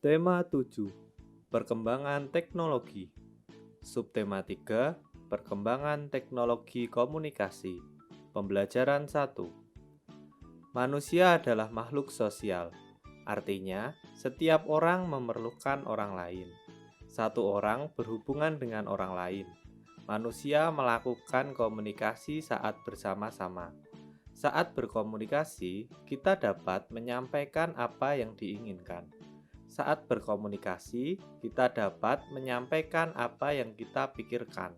Tema 7. Perkembangan teknologi. Subtema 3. Perkembangan teknologi komunikasi. Pembelajaran 1. Manusia adalah makhluk sosial. Artinya, setiap orang memerlukan orang lain. Satu orang berhubungan dengan orang lain. Manusia melakukan komunikasi saat bersama-sama. Saat berkomunikasi, kita dapat menyampaikan apa yang diinginkan. Saat berkomunikasi, kita dapat menyampaikan apa yang kita pikirkan.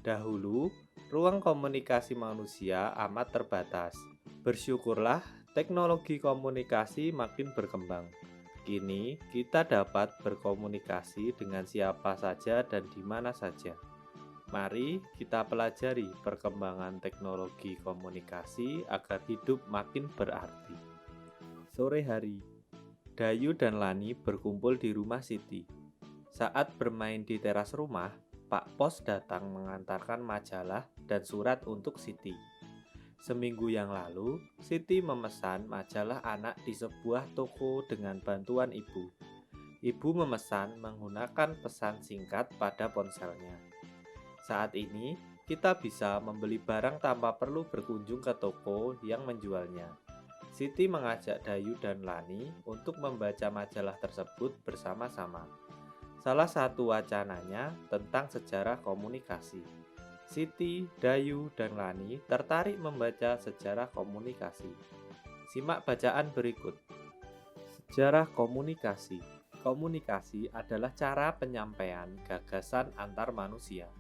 Dahulu, ruang komunikasi manusia amat terbatas. Bersyukurlah, teknologi komunikasi makin berkembang. Kini, kita dapat berkomunikasi dengan siapa saja dan di mana saja. Mari kita pelajari perkembangan teknologi komunikasi agar hidup makin berarti. Sore hari, Dayu dan Lani berkumpul di rumah Siti. Saat bermain di teras rumah, Pak Pos datang mengantarkan majalah dan surat untuk Siti. Seminggu yang lalu, Siti memesan majalah anak di sebuah toko dengan bantuan ibu. Ibu memesan menggunakan pesan singkat pada ponselnya. Saat ini, kita bisa membeli barang tanpa perlu berkunjung ke toko yang menjualnya. Siti mengajak Dayu dan Lani untuk membaca majalah tersebut bersama-sama. Salah satu wacananya tentang sejarah komunikasi. Siti, Dayu, dan Lani tertarik membaca sejarah komunikasi. Simak bacaan berikut. Sejarah komunikasi. Komunikasi adalah cara penyampaian gagasan antar manusia.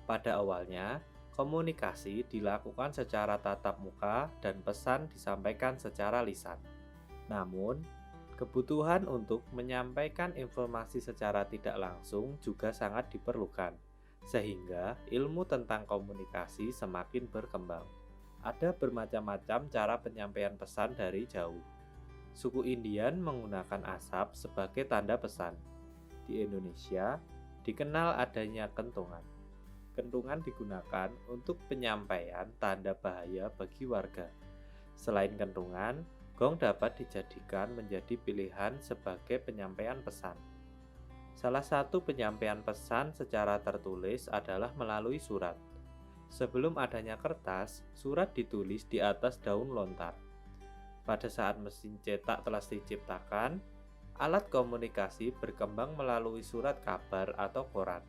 Pada awalnya, komunikasi dilakukan secara tatap muka dan pesan disampaikan secara lisan. Namun, kebutuhan untuk menyampaikan informasi secara tidak langsung juga sangat diperlukan, sehingga ilmu tentang komunikasi semakin berkembang. Ada bermacam-macam cara penyampaian pesan dari jauh. Suku Indian menggunakan asap sebagai tanda pesan. Di Indonesia, dikenal adanya kentongan. Kentungan digunakan untuk penyampaian tanda bahaya bagi warga. Selain kentungan, gong dapat dijadikan menjadi pilihan sebagai penyampaian pesan. Salah satu penyampaian pesan secara tertulis adalah melalui surat. Sebelum adanya kertas, surat ditulis di atas daun lontar. Pada saat mesin cetak telah diciptakan, alat komunikasi berkembang melalui surat kabar atau koran.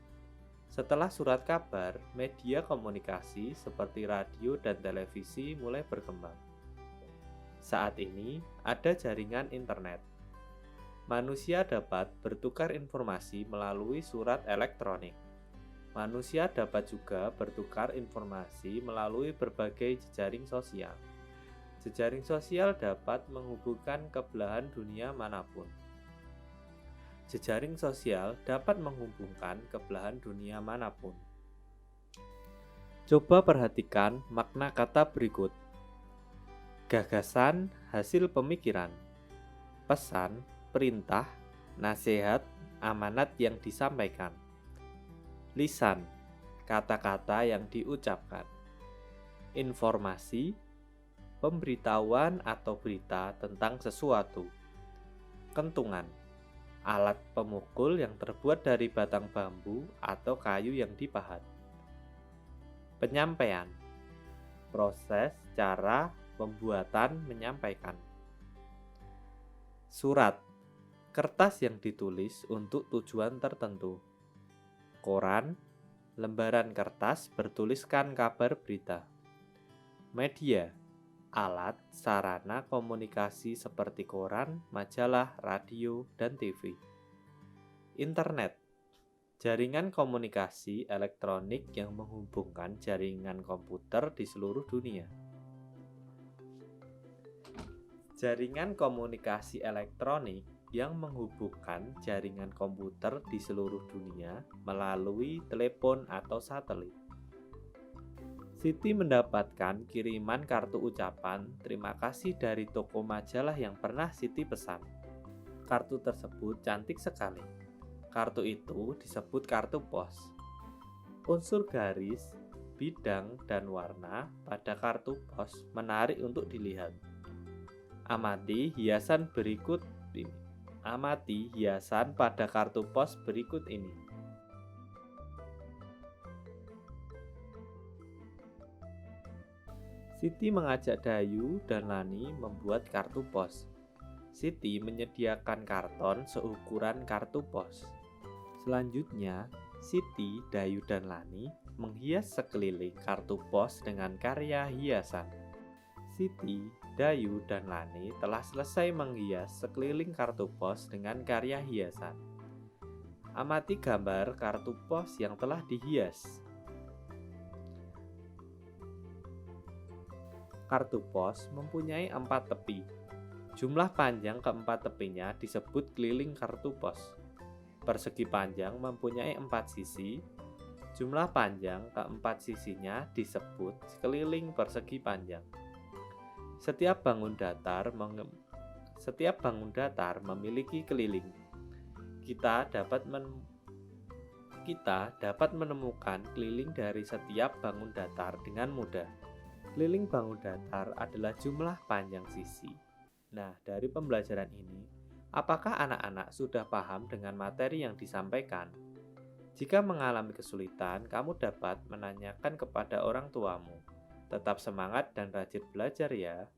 Setelah surat kabar, media komunikasi seperti radio dan televisi mulai berkembang. Saat ini, ada jaringan internet. Manusia dapat bertukar informasi melalui surat elektronik. Manusia dapat juga bertukar informasi melalui berbagai jejaring sosial. Jejaring sosial dapat menghubungkan ke belahan dunia manapun. Jejaring sosial dapat menghubungkan ke belahan dunia manapun. Coba perhatikan makna kata berikut. Gagasan, hasil pemikiran. Pesan, perintah, nasihat, amanat yang disampaikan. Lisan, kata-kata yang diucapkan. Informasi, pemberitahuan atau berita tentang sesuatu. Kentungan, alat pemukul yang terbuat dari batang bambu atau kayu yang dipahat. Penyampaian, proses, cara, pembuatan, menyampaikan. Surat, kertas yang ditulis untuk tujuan tertentu. Koran, lembaran kertas bertuliskan kabar berita. Media, alat, sarana komunikasi seperti koran, majalah, radio, dan TV. Internet, jaringan komunikasi elektronik yang menghubungkan jaringan komputer di seluruh dunia. Jaringan komunikasi elektronik yang menghubungkan jaringan komputer di seluruh dunia melalui telepon atau satelit. Siti mendapatkan kiriman kartu ucapan terima kasih dari toko majalah yang pernah Siti pesan. Kartu tersebut cantik sekali. Kartu itu disebut kartu pos. Unsur garis, bidang, dan warna pada kartu pos menarik untuk dilihat. Amati hiasan berikut ini. Amati hiasan pada kartu pos berikut ini. Siti mengajak Dayu dan Lani membuat kartu pos. Siti menyediakan karton seukuran kartu pos. Selanjutnya, Siti, Dayu, dan Lani menghias sekeliling kartu pos dengan karya hiasan. Siti, Dayu, dan Lani telah selesai menghias sekeliling kartu pos dengan karya hiasan. Amati gambar kartu pos yang telah dihias. Kartu pos mempunyai 4 tepi. Jumlah panjang keempat tepinya disebut keliling kartu pos. Persegi panjang mempunyai 4 sisi. Jumlah panjang keempat sisinya disebut sekeliling persegi panjang. Setiap bangun datar memiliki keliling. Kita dapat menemukan keliling dari setiap bangun datar dengan mudah. Keliling bangun datar adalah jumlah panjang sisi. Nah, dari pembelajaran ini, apakah anak-anak sudah paham dengan materi yang disampaikan? Jika mengalami kesulitan, kamu dapat menanyakan kepada orang tuamu. Tetap semangat dan rajin belajar ya.